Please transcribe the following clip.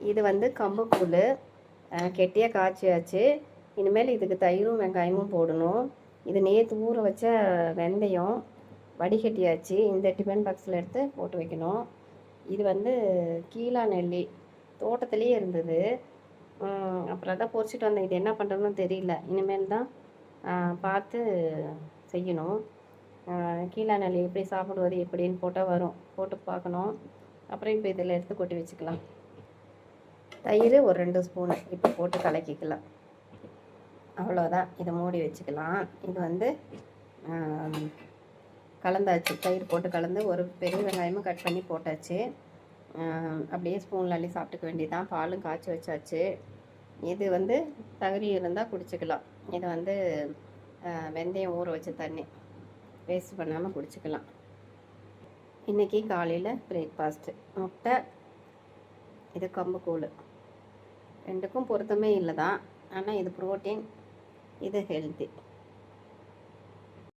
இது வந்து கம்புக்கூழ் கெட்டியாக காய்ச்சியாச்சு. இனிமேல் இதுக்கு தயிரும் வெங்காயமும் போடணும். இது நேற்று ஊற வச்ச வெந்தயம் வடிகட்டியாச்சு. இந்த டிஃபன் பாக்ஸில் எடுத்து போட்டு வைக்கணும். இது வந்து கீழா நெல்லி தோட்டத்துலேயே இருந்தது. அப்புறம் தான் பொறிச்சிட்டு வந்தேன். இது என்ன பண்ணுறதுன்னு தெரியல. இனிமேல் தான் பார்த்து செய்யணும். கீழா நெல்லி எப்படி சாப்பிடுவது எப்படின்னு போட்டால் வரும், போட்டு பார்க்கணும். அப்புறம் இப்போ இதில் எடுத்து கொட்டி வச்சுக்கலாம். தயிர் ஒரு 2 ஸ்பூனு இப்போ போட்டு கலக்கிக்கலாம். அவ்வளோதான். இதை மூடி வச்சுக்கலாம். இது வந்து கலந்தாச்சு. தயிர் போட்டு கலந்து ஒரு பெரிய வெங்காயமும் கட் பண்ணி போட்டாச்சு. அப்படியே ஸ்பூனில் அள்ளி சாப்பிட்டுக்க வேண்டியதான். பாலும் காய்ச்சி வச்சாச்சு. இது வந்து தகுதி இருந்தால் குடிச்சிக்கலாம். இது வந்து வெந்தயம் ஊற வச்ச தண்ணி வேஸ்ட் பண்ணாமல் குடிச்சிக்கலாம். இன்றைக்கி காலையில் பிரேக்ஃபாஸ்ட்டு முட்டை, இது கம்புக்கூழ். ரெண்டுக்கும் பொருத்தமே இல்லை தான். ஆனால் இது ப்ரோட்டீன், இது ஹெல்த்தி.